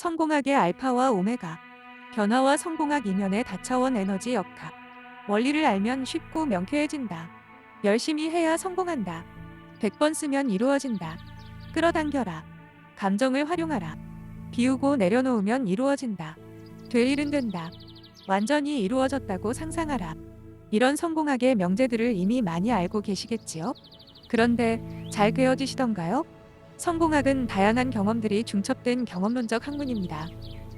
성공학의 알파와 오메가, 변화와 성공학 이면의 다차원 에너지 역학. 원리를 알면 쉽고 명쾌해진다. 열심히 해야 성공한다. 100번 쓰면 이루어진다. 끌어당겨라. 감정을 활용하라. 비우고 내려놓으면 이루어진다. 될 일은 된다. 완전히 이루어졌다고 상상하라. 이런 성공학의 명제들을 이미 많이 알고 계시겠지요? 그런데 잘 그려지시던가요? 성공학은 다양한 경험들이 중첩된 경험론적 학문입니다.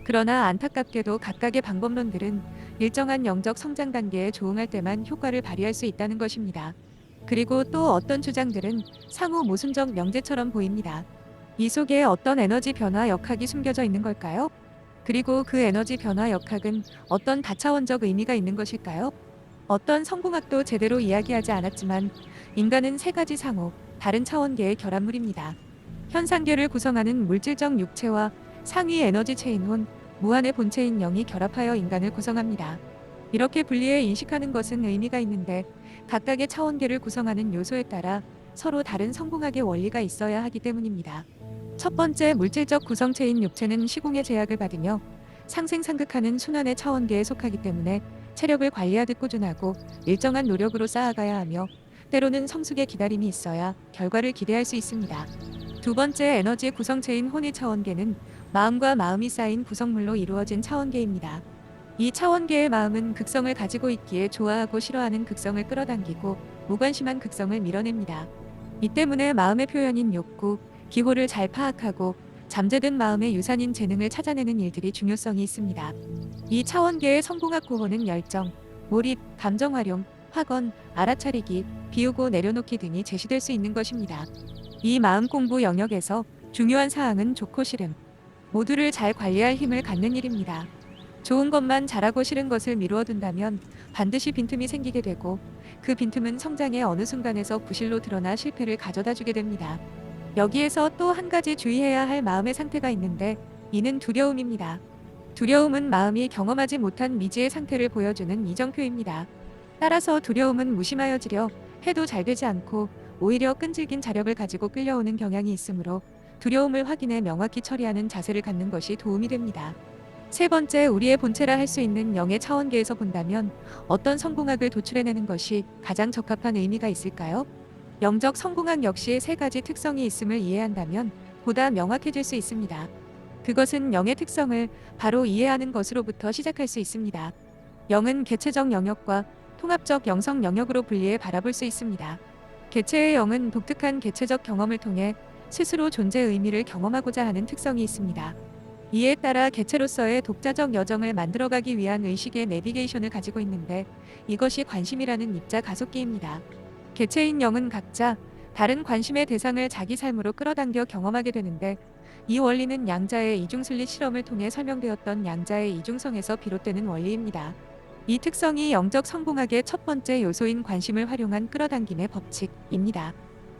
그러나 안타깝게도 각각의 방법론들은 일정한 영적 성장 단계에 조응할 때만 효과를 발휘할 수 있다는 것입니다. 그리고 또 어떤 주장들은 상호 모순적 명제처럼 보입니다. 이 속에 어떤 에너지 변화 역학이 숨겨져 있는 걸까요? 그리고 그 에너지 변화 역학은 어떤 다차원적 의미가 있는 것일까요? 어떤 성공학도 제대로 이야기하지 않았지만 인간은 세 가지 상호, 다른 차원계의 결합물입니다. 현상계를 구성하는 물질적 육체와 상위 에너지 체인 혼, 무한의 본체인 영이 결합하여 인간을 구성합니다. 이렇게 분리해 인식하는 것은 의미가 있는데 각각의 차원계를 구성하는 요소에 따라 서로 다른 성공학의 원리가 있어야 하기 때문입니다. 첫 번째 물질적 구성체인 육체는 시공의 제약을 받으며 상생상극하는 순환의 차원계에 속하기 때문에 체력을 관리하듯 꾸준하고 일정한 노력으로 쌓아가야 하며 때로는 성숙의 기다림이 있어야 결과를 기대할 수 있습니다. 두 번째 에너지 구성체인 혼의 차원계는 마음과 마음이 쌓인 구성물로 이루어진 차원계입니다. 이 차원계의 마음은 극성을 가지고 있기에 좋아하고 싫어하는 극성을 끌어당기고 무관심한 극성을 밀어냅니다. 이 때문에 마음의 표현인 욕구, 기호를 잘 파악하고 잠재된 마음의 유산인 재능을 찾아내는 일들이 중요성이 있습니다. 이 차원계의 성공학 구호는 열정, 몰입, 감정 활용, 확언, 알아차리기, 비우고 내려놓기 등이 제시될 수 있는 것입니다. 이 마음 공부 영역에서 중요한 사항은 좋고 싫음, 모두를 잘 관리할 힘을 갖는 일입니다. 좋은 것만 잘하고 싫은 것을 미루어 둔다면 반드시 빈틈이 생기게 되고 그 빈틈은 성장의 어느 순간에서 부실로 드러나 실패를 가져다 주게 됩니다. 여기에서 또 한 가지 주의해야 할 마음의 상태가 있는데 이는 두려움입니다. 두려움은 마음이 경험하지 못한 미지의 상태를 보여주는 이정표입니다. 따라서 두려움은 무심하여지려 해도 잘 되지 않고 오히려 끈질긴 자력을 가지고 끌려오는 경향이 있으므로 두려움을 확인해 명확히 처리하는 자세를 갖는 것이 도움이 됩니다. 세 번째, 우리의 본체라 할 수 있는 영의 차원계에서 본다면 어떤 성공학을 도출해내는 것이 가장 적합한 의미가 있을까요? 영적 성공학 역시 세 가지 특성이 있음을 이해한다면 보다 명확해질 수 있습니다. 그것은 영의 특성을 바로 이해하는 것으로부터 시작할 수 있습니다. 영은 개체적 영역과 통합적 영성 영역으로 분리해 바라볼 수 있습니다. 개체의 영은 독특한 개체적 경험을 통해 스스로 존재 의미를 경험하고자 하는 특성이 있습니다. 이에 따라 개체로서의 독자적 여정을 만들어가기 위한 의식의 내비게이션을 가지고 있는데 이것이 관심이라는 입자 가속기입니다. 개체인 영은 각자 다른 관심의 대상을 자기 삶으로 끌어당겨 경험하게 되는데 이 원리는 양자의 이중슬릿 실험을 통해 설명되었던 양자의 이중성에서 비롯되는 원리입니다. 이 특성이 영적 성공학의 첫 번째 요소인 관심을 활용한 끌어당김의 법칙입니다.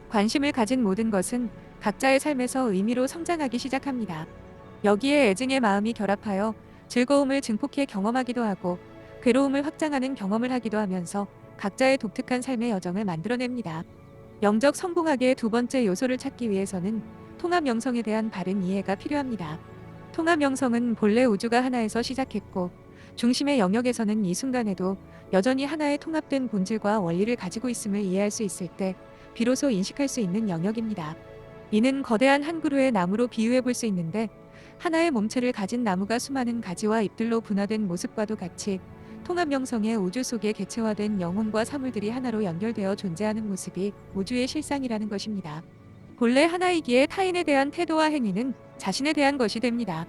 관심을 가진 모든 것은 각자의 삶에서 의미로 성장하기 시작합니다. 여기에 애증의 마음이 결합하여 즐거움을 증폭해 경험하기도 하고 괴로움을 확장하는 경험을 하기도 하면서 각자의 독특한 삶의 여정을 만들어냅니다. 영적 성공학의 두 번째 요소를 찾기 위해서는 통합 영성에 대한 바른 이해가 필요합니다. 통합 영성은 본래 우주가 하나에서 시작했고 중심의 영역에서는 이 순간에도 여전히 하나의 통합된 본질과 원리를 가지고 있음을 이해할 수 있을 때 비로소 인식할 수 있는 영역입니다. 이는 거대한 한 그루의 나무로 비유해 볼 수 있는데 하나의 몸체를 가진 나무가 수많은 가지와 잎들로 분화된 모습과도 같이 통합 영성의 우주 속에 개체화된 영혼과 사물들이 하나로 연결되어 존재하는 모습이 우주의 실상이라는 것입니다. 본래 하나이기에 타인에 대한 태도와 행위는 자신에 대한 것이 됩니다.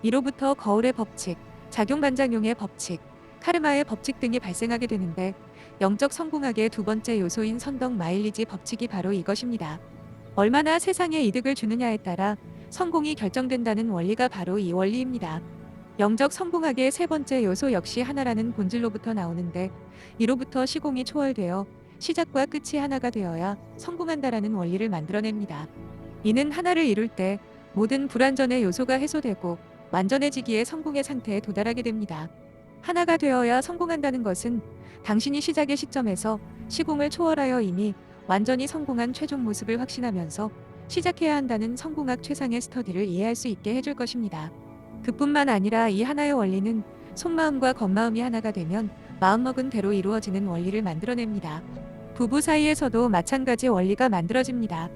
이로부터 거울의 법칙, 작용반작용의 법칙, 카르마의 법칙 등이 발생하게 되는데 영적 성공학의 두 번째 요소인 선덕 마일리지 법칙이 바로 이것입니다. 얼마나 세상에 이득을 주느냐에 따라 성공이 결정된다는 원리가 바로 이 원리입니다. 영적 성공학의 세 번째 요소 역시 하나라는 본질로부터 나오는데 이로부터 시공이 초월되어 시작과 끝이 하나가 되어야 성공한다라는 원리를 만들어냅니다. 이는 하나를 이룰 때 모든 불완전의 요소가 해소되고 완전해지기에 성공의 상태에 도달하게 됩니다. 하나가 되어야 성공한다는 것은 당신이 시작의 시점에서 시공을 초월하여 이미 완전히 성공한 최종 모습을 확신하면서 시작해야 한다는 성공학 최상의 스터디를 이해할 수 있게 해줄 것입니다. 그뿐만 아니라 이 하나의 원리는 속마음과 겉마음이 하나가 되면 마음먹은 대로 이루어지는 원리를 만들어냅니다. 부부 사이에서도 마찬가지 원리가 만들어집니다.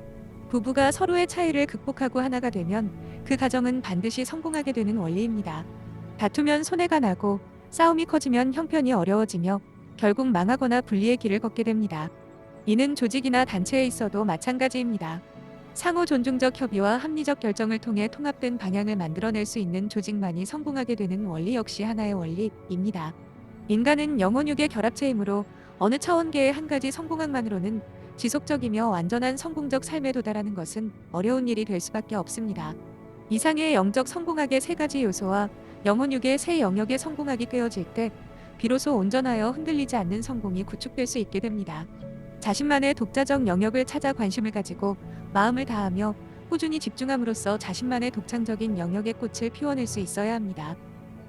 부부가 서로의 차이를 극복하고 하나가 되면 그 가정은 반드시 성공하게 되는 원리입니다. 다투면 손해가 나고 싸움이 커지면 형편이 어려워지며 결국 망하거나 분리의 길을 걷게 됩니다. 이는 조직이나 단체에 있어도 마찬가지입니다. 상호 존중적 협의와 합리적 결정을 통해 통합된 방향을 만들어낼 수 있는 조직만이 성공하게 되는 원리 역시 하나의 원리입니다. 인간은 영혼육의 결합체이므로 어느 차원계의 한 가지 성공학만으로는 지속적이며 완전한 성공적 삶에 도달하는 것은 어려운 일이 될 수밖에 없습니다. 이상의 영적 성공학의 세 가지 요소와 영혼육의 세 영역의 성공학이 꿰어질 때 비로소 온전하여 흔들리지 않는 성공이 구축될 수 있게 됩니다. 자신만의 독자적 영역을 찾아 관심을 가지고 마음을 다하며 꾸준히 집중함으로써 자신만의 독창적인 영역의 꽃을 피워낼 수 있어야 합니다.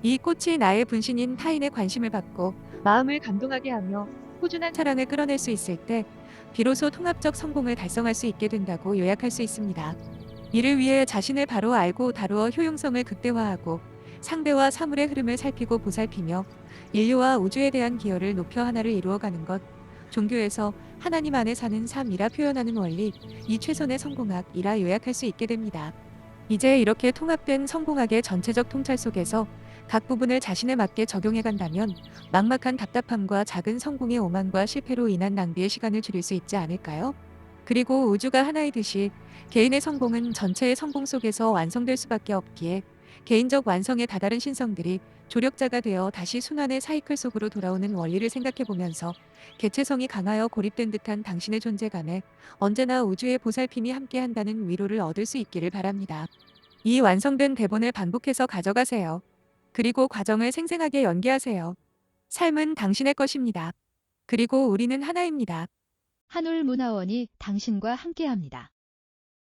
이 꽃이 나의 분신인 타인의 관심을 받고 마음을 감동하게 하며 꾸준한 사랑을 끌어낼 수 있을 때 비로소 통합적 성공을 달성할 수 있게 된다고 요약할 수 있습니다. 이를 위해 자신을 바로 알고 다루어 효용성을 극대화하고 상대와 사물의 흐름을 살피고 보살피며 인류와 우주에 대한 기여를 높여 하나를 이루어가는 것, 종교에서 하나님 안에 사는 삶이라 표현하는 원리, 이 최선의 성공학이라 요약할 수 있게 됩니다. 이제 이렇게 통합된 성공학의 전체적 통찰 속에서 각 부분을 자신에 맞게 적용해 간다면 막막한 답답함과 작은 성공의 오만과 실패로 인한 낭비의 시간을 줄일 수 있지 않을까요? 그리고 우주가 하나이듯이 개인의 성공은 전체의 성공 속에서 완성될 수밖에 없기에 개인적 완성에 다다른 신성들이 조력자가 되어 다시 순환의 사이클 속으로 돌아오는 원리를 생각해 보면서 개체성이 강하여 고립된 듯한 당신의 존재감에 언제나 우주의 보살핌이 함께한다는 위로를 얻을 수 있기를 바랍니다. 이 완성된 대본을 반복해서 가져가세요. 그리고 과정을 생생하게 연기하세요. 삶은 당신의 것입니다. 그리고 우리는 하나입니다. 한울문화원이 당신과 함께합니다.